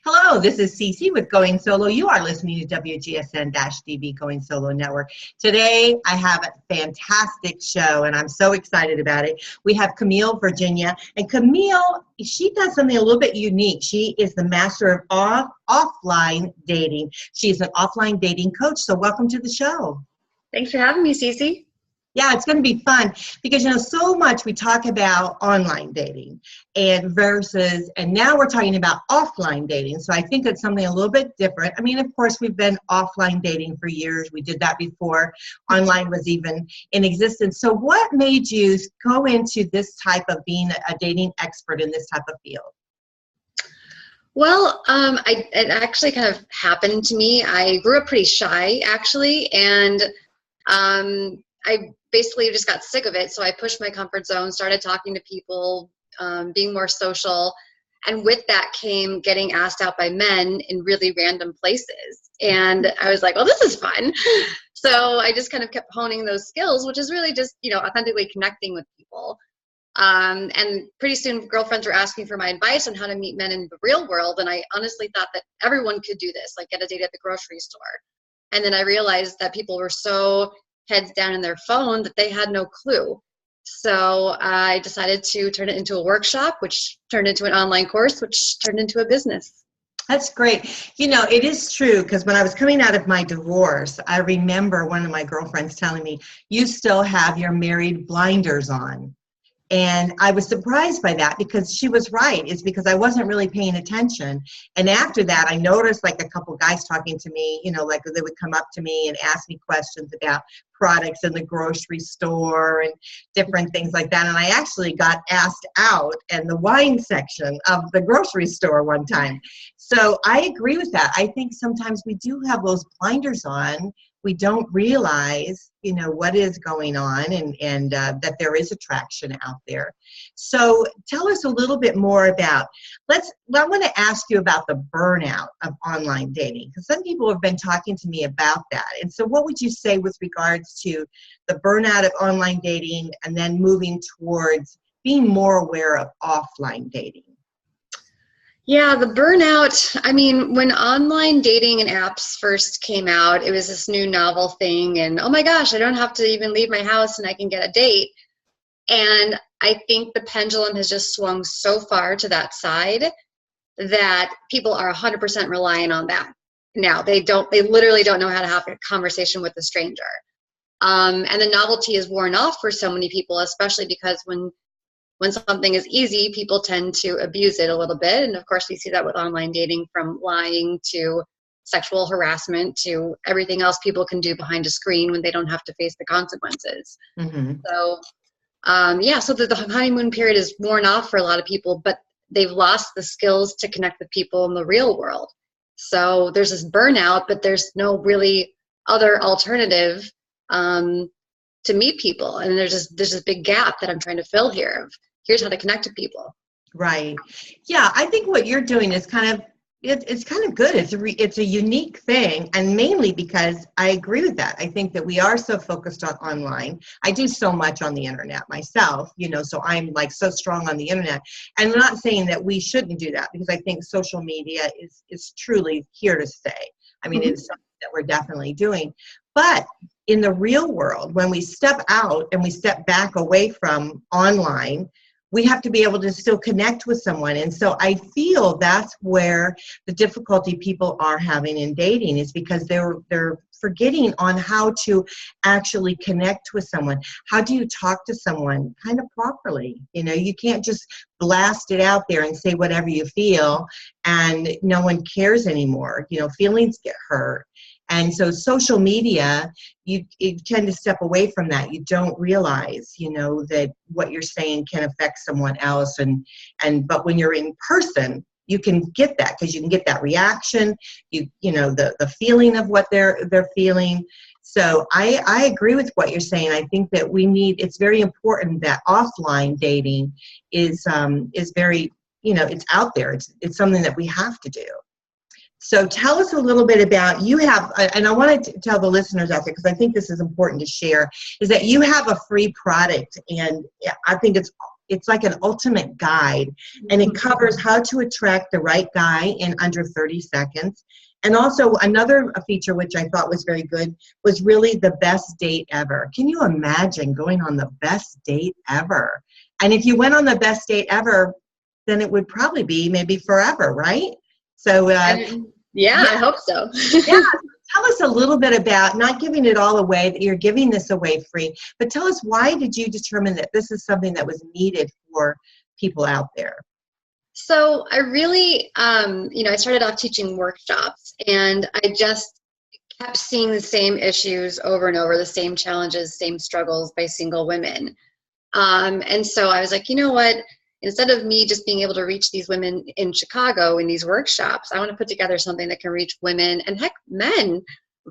Hello, this is Cece with Going Solo. You are listening to WGSN-DB Going Solo Network. Today, I have a fantastic show, and I'm so excited about it. We have Camille, Virginia, and Camille, she does something a little bit unique. She is the master of offline dating. She's an offline dating coach, so welcome to the show. Thanks for having me, Cece. Yeah, it's going to be fun because, so much we talk about online dating and now we're talking about offline dating. So I think it's something a little bit different. I mean, of course, we've been offline dating for years. We did that before online was even in existence. So what made you go into this type of being a dating expert in this type of field? Well, it actually kind of happened to me. I grew up pretty shy, actually, and I basically just got sick of it. So I pushed my comfort zone, started talking to people, being more social. And with that came getting asked out by men in really random places. And I was like, well, this is fun. So I just kind of kept honing those skills, which is really just, authentically connecting with people. And pretty soon girlfriends were asking for my advice on how to meet men in the real world. And I honestly thought that everyone could do this, like get a date at the grocery store. And then I realized that people were so heads down in their phone that they had no clue. So I decided to turn it into a workshop, which turned into an online course, which turned into a business. That's great. It is true, because when I was coming out of my divorce, I remember one of my girlfriends telling me, you still have your married blinders on. And I was surprised by that because she was right. It's because I wasn't really paying attention. And after that, I noticed like a couple guys talking to me, like they would come up to me and ask me questions about products in the grocery store and different things like that. And I actually got asked out in the wine section of the grocery store one time. So I agree with that. I think sometimes we do have those blinders on. We don't realize, what is going on and that there is attraction out there. So tell us a little bit more about, I want to ask you about the burnout of online dating, because some people have been talking to me about that. And so what would you say with regards to the burnout of online dating and then moving towards being more aware of offline dating? Yeah, the burnout, when online dating and apps first came out, it was this new novel thing, and oh my gosh, I don't have to even leave my house and I can get a date. And I think the pendulum has just swung so far to that side that people are 100% relying on that. Now, they literally don't know how to have a conversation with a stranger. And the novelty is worn off for so many people, especially because when something is easy, people tend to abuse it a little bit. And of course, we see that with online dating, from lying to sexual harassment to everything else people can do behind a screen when they don't have to face the consequences. Mm-hmm. So, so the honeymoon period is worn off for a lot of people, but they've lost the skills to connect with people in the real world. So there's this burnout, but there's no really other alternative to meet people. And there's this big gap that I'm trying to fill here of here's how to connect to people. Right. Yeah, I think what you're doing is it's kind of good. It's a unique thing, and mainly because I agree with that. I think that we are so focused on online. I do so much on the internet myself, so I'm like so strong on the internet. And I'm not saying that we shouldn't do that, because I think social media is truly here to stay. Mm-hmm. It's something that we're definitely doing. But in the real world, when we step out and we step back away from online, we have to be able to still connect with someone. And so I feel that's where the difficulty people are having in dating is because they're forgetting on how to actually connect with someone. How do you talk to someone kind of properly? You can't just blast it out there and say whatever you feel and no one cares anymore. Feelings get hurt. And so social media, you tend to step away from that. You don't realize, that what you're saying can affect someone else. But when you're in person, you can get that, because you can get that reaction, the feeling of what they're feeling. So I agree with what you're saying. I think that it's very important that offline dating is very, it's out there. It's something that we have to do. So tell us a little bit about, you have, and I want to tell the listeners out there, because I think this is important to share, is that you have a free product, and I think it's it's like an ultimate guide, and it covers how to attract the right guy in under 30 seconds. And also another feature which I thought was very good was really the best date ever. Can you imagine going on the best date ever? And if you went on the best date ever, then it would probably be maybe forever, right? So yeah, I hope so. yeah. Tell us a little bit about, not giving it all away, that you're giving this away free, but tell us, why did you determine that this is something that was needed for people out there? So I really, I started off teaching workshops, and I just kept seeing the same issues over and over, the same challenges, same struggles by single women. And so I was like, you know what? Instead of me just being able to reach these women in Chicago in these workshops, I want to put together something that can reach women and heck, men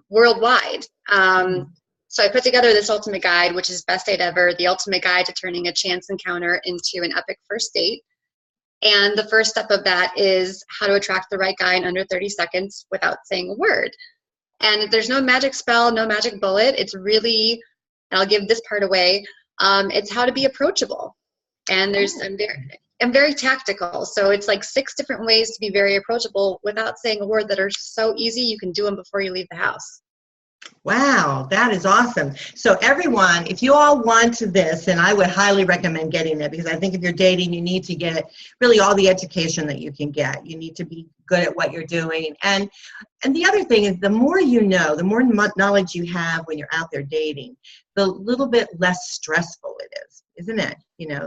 worldwide. So I put together this ultimate guide, which is Best Date Ever, the ultimate guide to turning a chance encounter into an epic first date. And the first step of that is how to attract the right guy in under 30 seconds without saying a word. And there's no magic spell, no magic bullet. It's really, and I'll give this part away, it's how to be approachable. And I'm very tactical. So it's like 6 different ways to be very approachable without saying a word that are so easy you can do them before you leave the house. Wow, that is awesome. So everyone, if you all want this, and I would highly recommend getting it, because I think if you're dating, you need to get really all the education that you can get. You need to be good at what you're doing. And the other thing is, the more you know, the more knowledge you have when you're out there dating, the little bit less stressful it is, isn't it?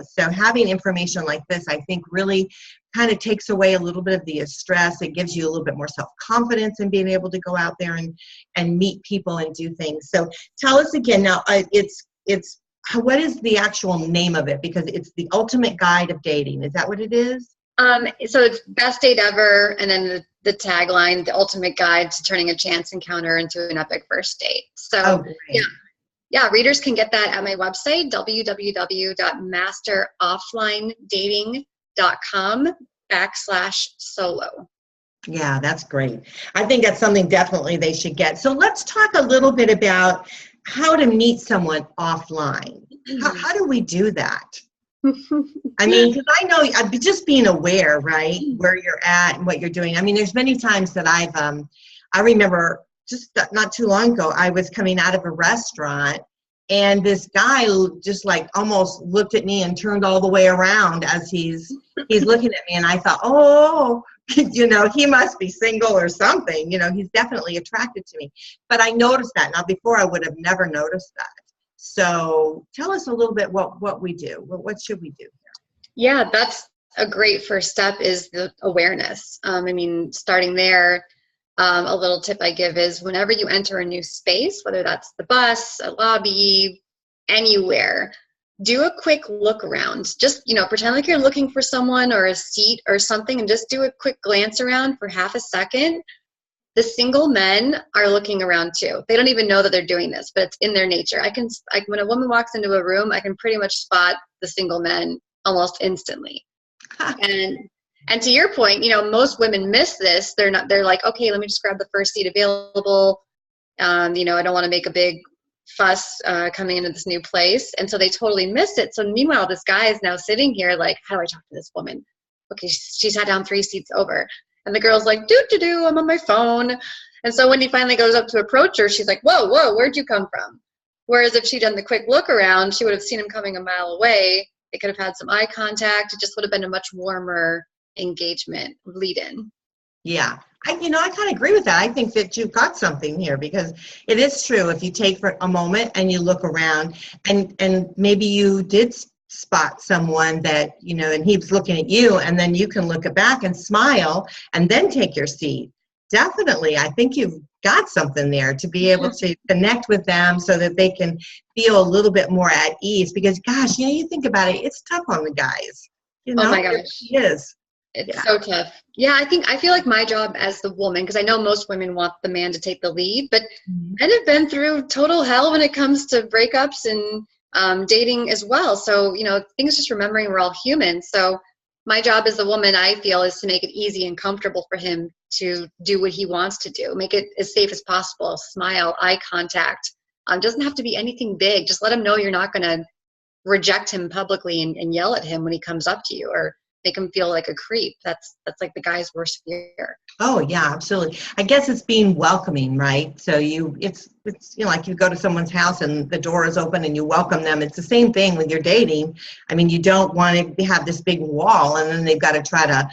So having information like this, I think, really kind of takes away a little bit of the stress. It gives you a little bit more self-confidence in being able to go out there and meet people and do things. So tell us again now, what is the actual name of it? Because it's the ultimate guide of dating. Is that what it is? So it's Best Date Ever, and then the tagline, the ultimate guide to turning a chance encounter into an epic first date. So yeah, readers can get that at my website, www.masterofflinedating.com/solo. Yeah, that's great. I think that's something definitely they should get. So let's talk a little bit about how to meet someone offline. How do we do that? I mean, because I know, just being aware, right, where you're at and what you're doing. I mean, there's many times that I remember just not too long ago, I was coming out of a restaurant, and this guy just like almost looked at me and turned all the way around as he's looking at me, and I thought, oh, he must be single or something. He's definitely attracted to me. But I noticed that. Now, before, I would have never noticed that. So tell us a little bit what we do. What should we do here? Yeah, that's a great first step, is the awareness. Starting there, a little tip I give is, whenever you enter a new space, whether that's the bus, a lobby, anywhere, do a quick look around. Just, pretend like you're looking for someone or a seat or something, and just do a quick glance around for half a second. The single men are looking around too. They don't even know that they're doing this, but it's in their nature. When a woman walks into a room, I can pretty much spot the single men almost instantly. And to your point, most women miss this. They're like, okay, let me just grab the first seat available. I don't want to make a big fuss coming into this new place. And so they totally miss it. So meanwhile, this guy is now sitting here like, how do I talk to this woman? Okay, she sat down 3 seats over. And the girl's like, I'm on my phone. And so when he finally goes up to approach her, she's like, whoa, where'd you come from? Whereas if she'd done the quick look around, she would have seen him coming a mile away. They could have had some eye contact. It just would have been a much warmer engagement lead-in. Yeah, I kind of agree with that. I think that you've got something here, because it is true. If you take for a moment and you look around, and maybe you did spot someone that, and he was looking at you, and then you can look back and smile and then take your seat. Definitely, I think you've got something there to be able to connect with them so that they can feel a little bit more at ease, because gosh, you think about it, it's tough on the guys. Oh my gosh. It is. It's so tough. Yeah, I feel like my job as the woman, because I know most women want the man to take the lead, but men have been through total hell when it comes to breakups and dating as well. So, things, just remembering we're all human. So my job as a woman, I feel, is to make it easy and comfortable for him to do what he wants to do. Make it as safe as possible. Smile, eye contact. Doesn't have to be anything big. Just let him know you're not going to reject him publicly and yell at him when he comes up to you, or make him feel like a creep. That's like the guy's worst fear. Oh yeah, absolutely. I guess it's being welcoming, right? So it's like you go to someone's house and the door is open and you welcome them. It's the same thing when you're dating. I mean, you don't want to have this big wall and then they've got to try to,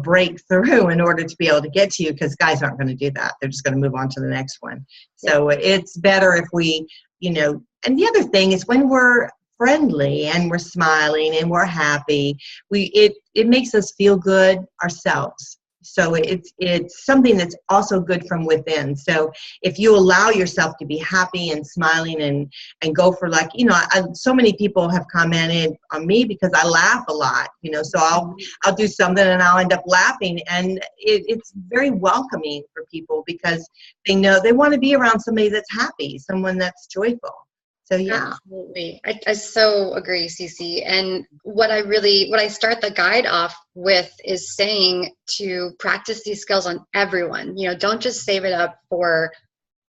break through in order to be able to get to you, because guys aren't going to do that. They're just going to move on to the next one. So it's better if we, and the other thing is when we're friendly and we're smiling and we're happy, it makes us feel good ourselves. So it's something that's also good from within. So if you allow yourself to be happy and smiling and go for, like, so many people have commented on me because I laugh a lot, so I'll do something and I'll end up laughing, and it's very welcoming for people because they know they want to be around somebody that's happy, someone that's joyful. So yeah. Absolutely. I so agree, Cece. And what I start the guide off with is saying to practice these skills on everyone. Don't just save it up for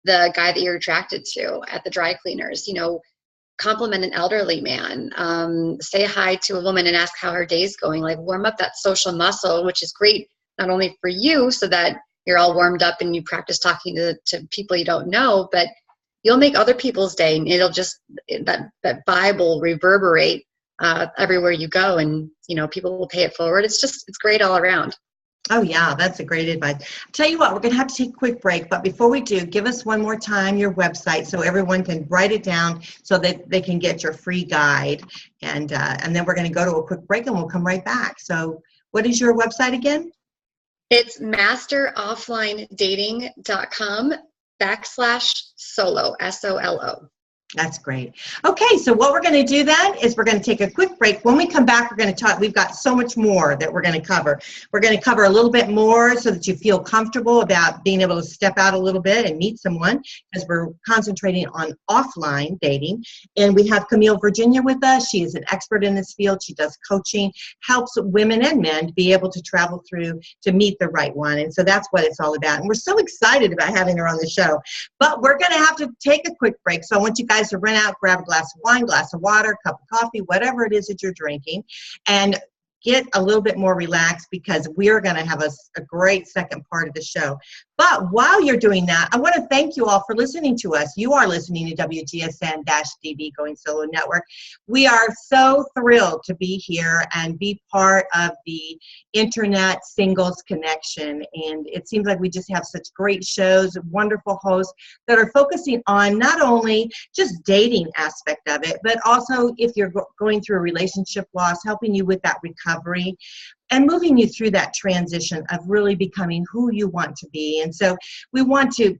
the guy that you're attracted to at the dry cleaners. Compliment an elderly man, say hi to a woman and ask how her day's going, like warm up that social muscle, which is great, not only for you so that you're all warmed up and you practice talking to people you don't know, but you'll make other people's day, and it'll just, that vibe will reverberate everywhere you go, and people will pay it forward. It's great all around. Oh yeah, that's a great advice. I'll tell you what, we're going to have to take a quick break, but before we do, give us one more time your website so everyone can write it down so that they can get your free guide, and then we're going to go to a quick break and we'll come right back. So what is your website again? It's masterofflinedating.com/solo, SOLO. That's great. Okay, so what we're going to do then is we're going to take a quick break. When we come back, we're going to talk. We've got so much more that we're going to cover. We're going to cover a little bit more so that you feel comfortable about being able to step out a little bit and meet someone, because we're concentrating on offline dating. And we have Camille Virginia with us. She is an expert in this field. She does coaching, helps women and men to be able to travel through to meet the right one. And so that's what it's all about. And we're so excited about having her on the show. But we're going to have to take a quick break. So I want you guys to run out, grab a glass of wine, glass of water, cup of coffee, whatever it is that you're drinking, and get a little bit more relaxed, because we're going to have a great second part of the show. But while you're doing that, I want to thank you all for listening to us. You are listening to WGSN-DB Going Solo Network. We are so thrilled to be here and be part of the Internet Singles Connection. And it seems like we just have such great shows, wonderful hosts that are focusing on not only just dating aspect of it, but also if you're going through a relationship loss, helping you with that recovery and moving you through that transition of really becoming who you want to be. And so it want to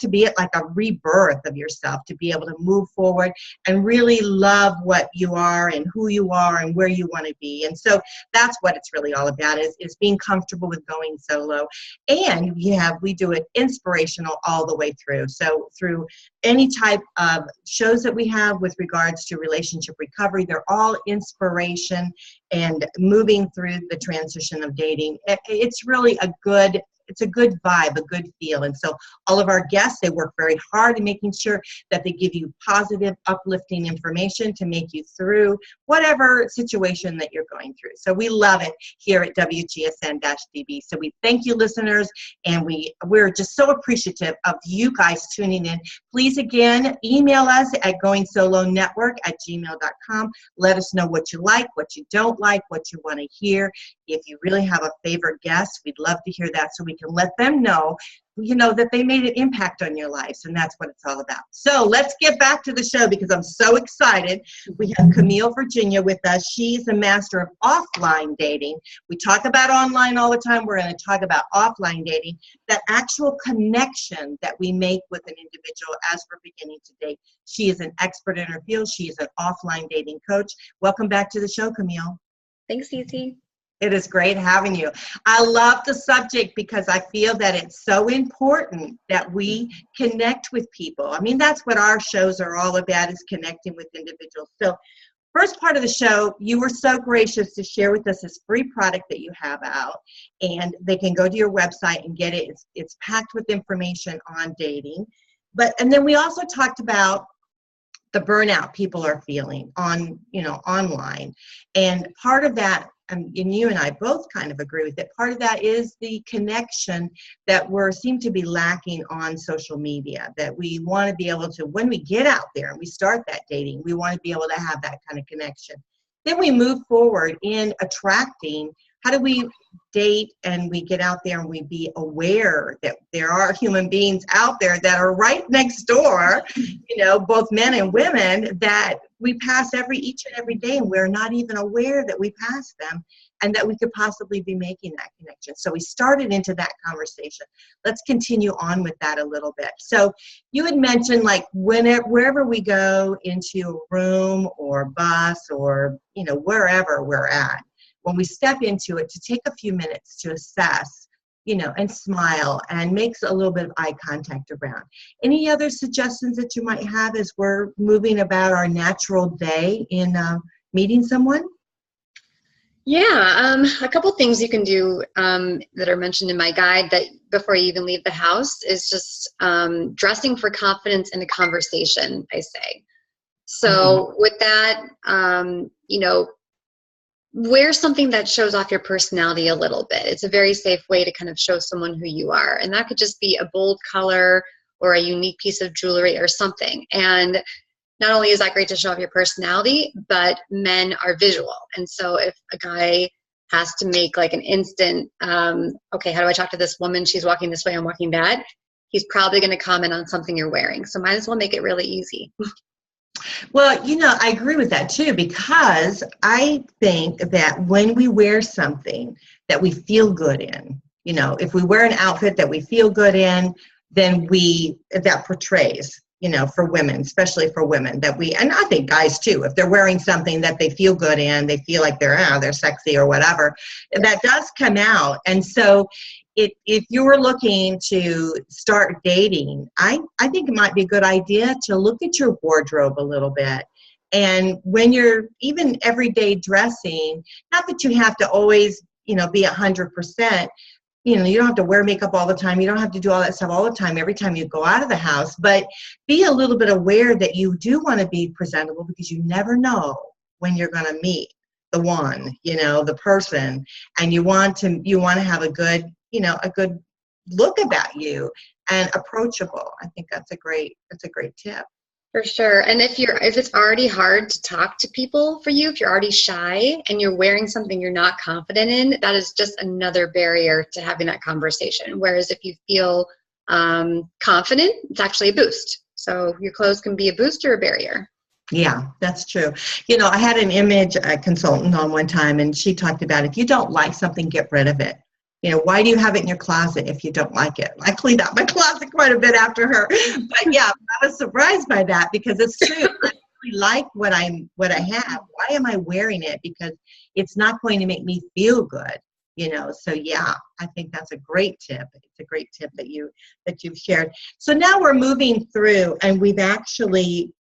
be like a rebirth of yourself, to be able to move forward and really love what you are and who you are and where you want to be. And so that's what it's really all about, is being comfortable with going solo. And we do it inspirational all the way through. So through any type of shows that we have with regards to relationship recovery, they're all inspiration and moving through the transition of dating. It's really a good vibe, a good feel. And so all of our guests, they work very hard in making sure that they give you positive, uplifting information to make you through whatever situation that you're going through. So we love it here at WGSN-DB. So we thank you, listeners, and we're just so appreciative of you guys tuning in. Please, again, email us at goingsolonetwork@gmail.com. Let us know what you like, what you don't like, what you want to hear. If you really have a favorite guest, we'd love to hear that so we can let them know, that they made an impact on your lives, and that's what it's all about. So let's get back to the show, because I'm so excited. We have Camille Virginia with us. She's a master of offline dating. We talk about online all the time. We're going to talk about offline dating, that actual connection that we make with an individual as we're beginning to date. She is an expert in her field. She is an offline dating coach. Welcome back to the show, Camille. Thanks, Cece. It is great having you. I love the subject because I feel that it's so important that we connect with people. I mean, that's what our shows are all about, is connecting with individuals. So first part of the show, you were so gracious to share with us this free product that you have out, and they can go to your website and get it. It's packed with information on dating. And then we also talked about the burnout people are feeling on, online. And part of that, and you and I both kind of agree with it, part of that is the connection that seem to be lacking on social media, that we want to be able to, when we get out there and we start that dating, we want to be able to have that kind of connection. Then we move forward in attracting. How do we date and we get out there and we be aware that there are human beings out there that are right next door, both men and women, that we pass each and every day, and we're not even aware that we pass them and that we could possibly be making that connection. So we started into that conversation. Let's continue on with that a little bit. So you had mentioned, like, wherever we go into a room or bus or, wherever we're at, when we step into it, to take a few minutes to assess, and smile and makes a little bit of eye contact around. Any other suggestions that you might have as we're moving about our natural day in meeting someone? Yeah, a couple things you can do that are mentioned in my guide, that before you even leave the house, is just dressing for confidence in a conversation, I say. So with that, wear something that shows off your personality a little bit. It's a very safe way to kind of show someone who you are. And that could just be a bold color or a unique piece of jewelry or something. And not only is that great to show off your personality, but men are visual. And so if a guy has to make like an instant, okay, how do I talk to this woman? She's walking this way, I'm walking that. He's probably going to comment on something you're wearing. So might as well make it really easy. Well, I agree with that too, because I think that when we wear something that we feel good in, if we wear an outfit that we feel good in, then that portrays, for women, especially for women, and I think guys too, if they're wearing something that they feel good in, they feel like they're sexy or whatever, that does come out. And so if you were looking to start dating, I think it might be a good idea to look at your wardrobe a little bit. And when you're even everyday dressing, not that you have to always, be 100%, you don't have to wear makeup all the time. You don't have to do all that stuff all the time, every time you go out of the house, but be a little bit aware that you do want to be presentable, because you never know when you're going to meet the one, the person, and you want to have a good look about you and approachable. I think that's a great tip. For sure. And if it's already hard to talk to people for you, if you're already shy and you're wearing something you're not confident in, that is just another barrier to having that conversation. Whereas if you feel confident, it's actually a boost. So your clothes can be a boost or a barrier. Yeah, that's true. I had an image consultant on one time, and she talked about, if you don't like something, get rid of it. Why do you have it in your closet if you don't like it? I cleaned out my closet quite a bit after her. But yeah, I was surprised by that, because it's true. I really like what I have. Why am I wearing it? Because it's not going to make me feel good. So yeah, I think that's a great tip. It's a great tip that you've shared. So now we're moving through, and we've actually,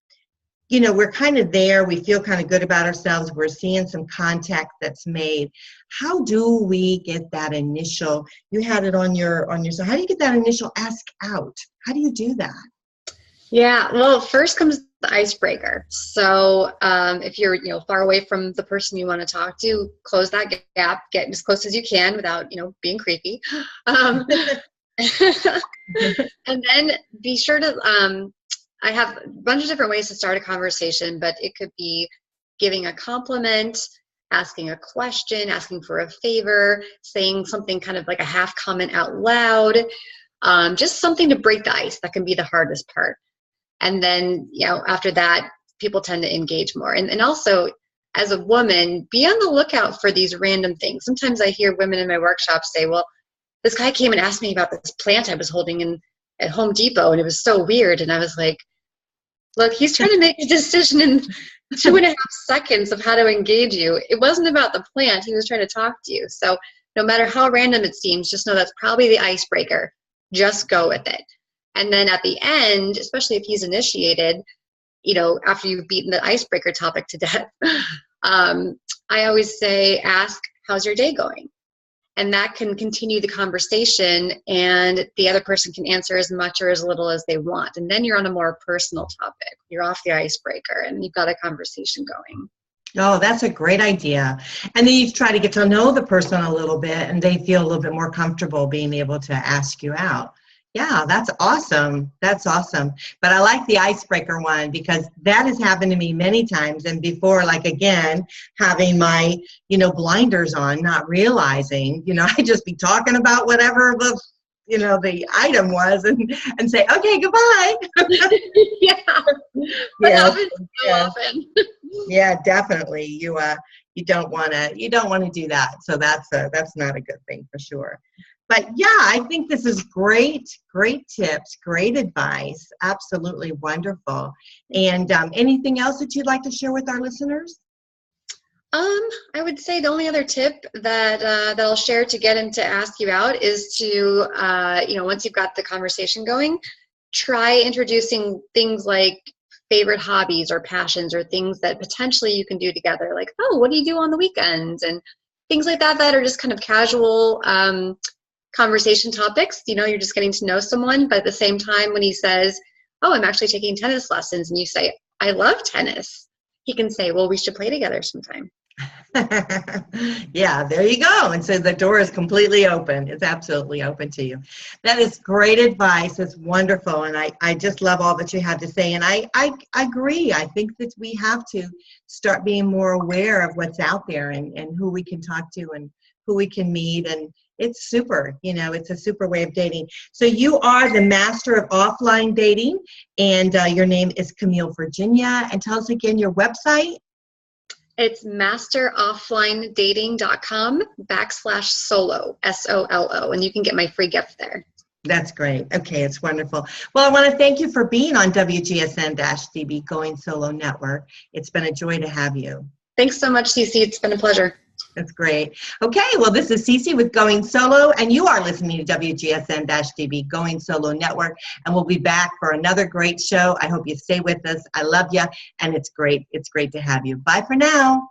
we're kind of there. We feel kind of good about ourselves. We're seeing some contact that's made. How do we get that initial, you had it on your side, how do you get that initial ask out? How do you do that? Yeah, well, first comes the icebreaker. So if you're far away from the person you want to talk to, close that gap, get as close as you can without being creepy. And then be sure to I have a bunch of different ways to start a conversation, but it could be giving a compliment, asking a question, asking for a favor, saying something kind of like a half comment out loud, just something to break the ice. That can be the hardest part. And then, after that, people tend to engage more. And also, as a woman, be on the lookout for these random things. Sometimes I hear women in my workshops say, well, this guy came and asked me about this plant I was holding at Home Depot, and it was so weird. And I was like, look, he's trying to make a decision in 2.5 seconds of how to engage you. It wasn't about the plant. He was trying to talk to you. So no matter how random it seems, just know that's probably the icebreaker. Just go with it. And then at the end, especially if he's initiated, after you've beaten the icebreaker topic to death, I always say, ask, how's your day going? and that can continue the conversation, and the other person can answer as much or as little as they want. And then you're on a more personal topic. You're off the icebreaker and you've got a conversation going. Oh, that's a great idea. And then you try to get to know the person a little bit and they feel a little bit more comfortable being able to ask you out. Yeah, that's awesome. That's awesome. But I like the icebreaker one because that has happened to me many times. And before, like, again, having my, blinders on, not realizing, I just be talking about whatever the item was and say, okay, goodbye. Yeah. That happens so often. Yeah, definitely. You don't want to do that. So that's not a good thing for sure. But yeah, I think this is great tips, great advice, absolutely wonderful. And anything else that you'd like to share with our listeners? I would say the only other tip that I'll share to get him to ask you out is to, once you've got the conversation going, try introducing things like favorite hobbies or passions or things that potentially you can do together. Like, oh, what do you do on the weekends? And things like that are just kind of casual conversation topics. You're just getting to know someone, but at the same time, when he says, oh, I'm actually taking tennis lessons, and you say, I love tennis, he can say, well, we should play together sometime. Yeah, there you go. And so the door is completely open. It's absolutely open to you. That is great advice. It's wonderful. And I just love all that you had to say. And I agree. I think that we have to start being more aware of what's out there and who we can talk to and who we can meet. And it's super, it's a super way of dating. So you are the master of offline dating, and your name is Camille Virginia. And tell us again your website. It's masterofflinedating.com/solo, SOLO, and you can get my free gift there. That's great. Okay, it's wonderful. Well, I want to thank you for being on WGSN-DB Going Solo Network. It's been a joy to have you. Thanks so much, Cece. It's been a pleasure. That's great. Okay, well, this is Cece with Going Solo, and you are listening to WGSN-DB Going Solo Network, and we'll be back for another great show. I hope you stay with us. I love you, and it's great. It's great to have you. Bye for now.